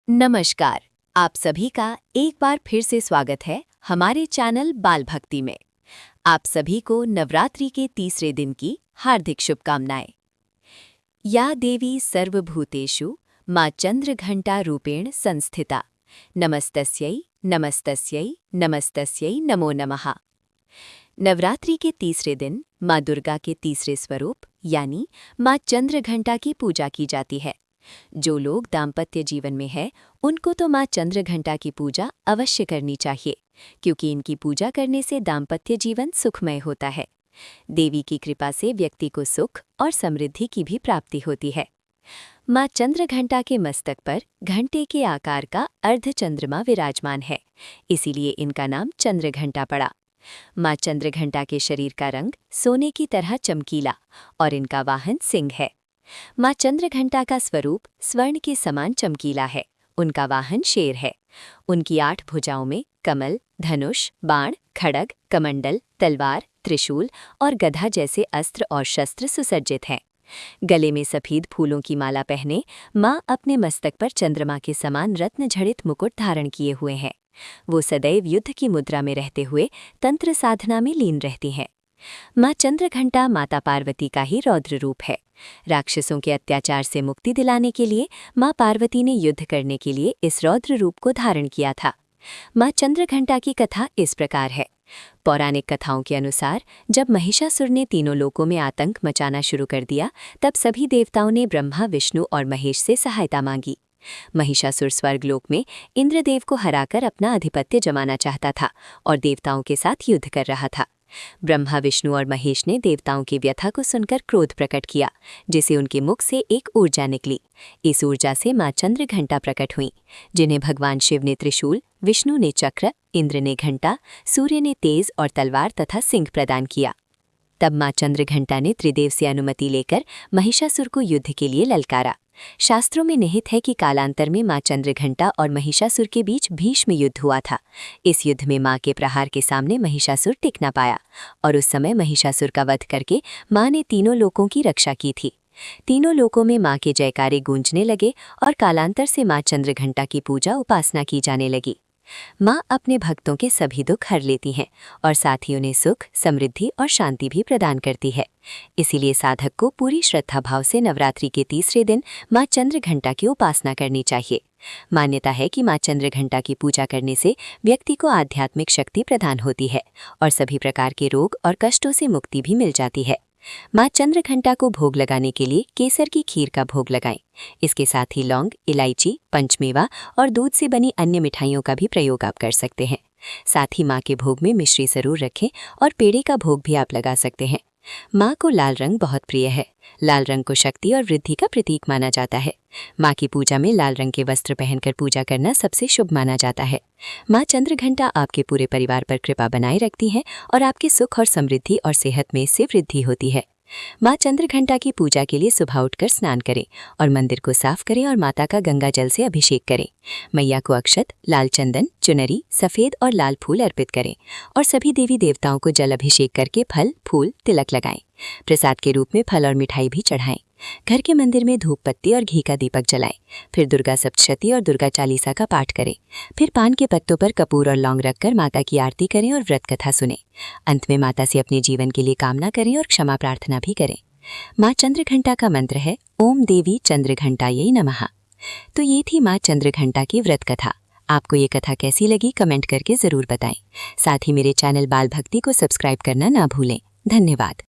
नमस्कार। आप सभी का एक बार फिर से स्वागत है हमारे चैनल बाल भक्ति में। आप सभी को नवरात्रि के तीसरे दिन की हार्दिक शुभकामनाएं। या देवी सर्वभूतेषु मां चंद्रघंटा रूपेण संस्थिता, नमस्तस्यै नमस्तस्यै नमस्तस्यै नमो नमः। नवरात्रि के तीसरे दिन मां दुर्गा के तीसरे स्वरूप यानी मां चंद्रघंटा की पूजा की जाती है। जो लोग दाम्पत्य जीवन में हैं, उनको तो मां चंद्रघंटा की पूजा अवश्य करनी चाहिए, क्योंकि इनकी पूजा करने से दाम्पत्य जीवन सुखमय होता है। देवी की कृपा से व्यक्ति को सुख और समृद्धि की भी प्राप्ति होती है। मां चंद्रघंटा के मस्तक पर घंटे के आकार का अर्धचंद्रमा विराजमान है, इसीलिए इनका नाम चंद्रघंटा पड़ा। मां चंद्रघंटा के शरीर का रंग सोने की तरह चमकीला और इनका वाहन सिंह है। मां चंद्रघंटा का स्वरूप स्वर्ण के समान चमकीला है। उनका वाहन शेर है। उनकी 8 भुजाओं में कमल, धनुष, बाण, खड्ग, कमंडल, तलवार, त्रिशूल और गधा जैसे अस्त्र और शस्त्र सुसज्जित हैं। गले में सफेद फूलों की माला पहने मां अपने मस्तक पर चंद्रमा के समान रत्न जड़ित मुकुट धारण किए हुए हैं। वो सदैव युद्ध की मुद्रा में रहते हुए तंत्र साधना में लीन रहती हैं। मां चंद्रघंटा माता पार्वती का ही रौद्र रूप है। राक्षसों के अत्याचार से मुक्ति दिलाने के लिए मां पार्वती ने युद्ध करने के लिए इस रौद्र रूप को धारण किया था। मां चंद्रघंटा की कथा इस प्रकार है। पौराणिक कथाओं के अनुसार जब महिषासुर ने तीनों लोकों में आतंक मचाना शुरू कर दिया, तब सभी देवताओं ने ब्रह्मा, विष्णु और महेश से सहायता मांगी। महिषासुर स्वर्गलोक में इंद्रदेव को हराकर अपना आधिपत्य जमाना चाहता था और देवताओं के साथ युद्ध कर रहा था। ब्रह्मा, विष्णु और महेश ने देवताओं की व्यथा को सुनकर क्रोध प्रकट किया, जिसे उनके मुख से एक ऊर्जा निकली। इस ऊर्जा से मां चंद्रघंटा प्रकट हुई, जिन्हें भगवान शिव ने त्रिशूल, विष्णु ने चक्र, इंद्र ने घंटा, सूर्य ने तेज और तलवार तथा सिंह प्रदान किया। तब मां चंद्रघंटा ने त्रिदेव से अनुमति लेकर महिषासुर को युद्ध के लिए ललकारा। शास्त्रों में निहित है कि कालांतर में मां चंद्रघंटा और महिषासुर के बीच भीष्म युद्ध हुआ था। इस युद्ध में मां के प्रहार के सामने महिषासुर टिक न पाया और उस समय महिषासुर का वध करके मां ने तीनों लोकों की रक्षा की थी। तीनों लोकों में मां के जयकारे गूंजने लगे और कालांतर से मां चंद्रघंटा की पूजा उपासना की जाने लगी। मां अपने भक्तों के सभी दुख हर लेती हैं और साथ ही उन्हें सुख, समृद्धि और शांति भी प्रदान करती है। इसीलिए साधक को पूरी श्रद्धा भाव से नवरात्रि के तीसरे दिन मां चंद्रघंटा की उपासना करनी चाहिए। मान्यता है कि मां चंद्रघंटा की पूजा करने से व्यक्ति को आध्यात्मिक शक्ति प्रदान होती है और सभी प्रकार के रोग और कष्टों से मुक्ति भी मिल जाती है। मां चंद्रघंटा को भोग लगाने के लिए केसर की खीर का भोग लगाएं। इसके साथ ही लौंग, इलायची, पंचमेवा और दूध से बनी अन्य मिठाइयों का भी प्रयोग आप कर सकते हैं। साथ ही मां के भोग में मिश्री जरूर रखें और पेड़े का भोग भी आप लगा सकते हैं। मां को लाल रंग बहुत प्रिय है। लाल रंग को शक्ति और वृद्धि का प्रतीक माना जाता है। मां की पूजा में लाल रंग के वस्त्र पहनकर पूजा करना सबसे शुभ माना जाता है। मां चंद्रघंटा आपके पूरे परिवार पर कृपा बनाए रखती हैं और आपके सुख और समृद्धि और सेहत में इससे वृद्धि होती है। मां चंद्रघंटा की पूजा के लिए सुबह उठकर स्नान करें और मंदिर को साफ करें और माता का गंगा जल से अभिषेक करें। मैया को अक्षत, लाल चंदन, चुनरी, सफ़ेद और लाल फूल अर्पित करें और सभी देवी देवताओं को जल अभिषेक करके फल, फूल, तिलक लगाएं। प्रसाद के रूप में फल और मिठाई भी चढ़ाएं। घर के मंदिर में धूप पत्ती और घी का दीपक जलाएं। फिर दुर्गा सप्तशती और दुर्गा चालीसा का पाठ करें। फिर पान के पत्तों पर कपूर और लौंग रखकर माता की आरती करें और व्रत कथा सुनें। अंत में माता से अपने जीवन के लिए कामना करें और क्षमा प्रार्थना भी करें। मां चंद्रघंटा का मंत्र है ओम देवी चंद्रघंटायै नमः। तो ये थी मां चंद्रघंटा की व्रत कथा। आपको ये कथा कैसी लगी कमेंट करके ज़रूर बताएं। साथ ही मेरे चैनल बाल भक्ति को सब्सक्राइब करना ना भूलें। धन्यवाद।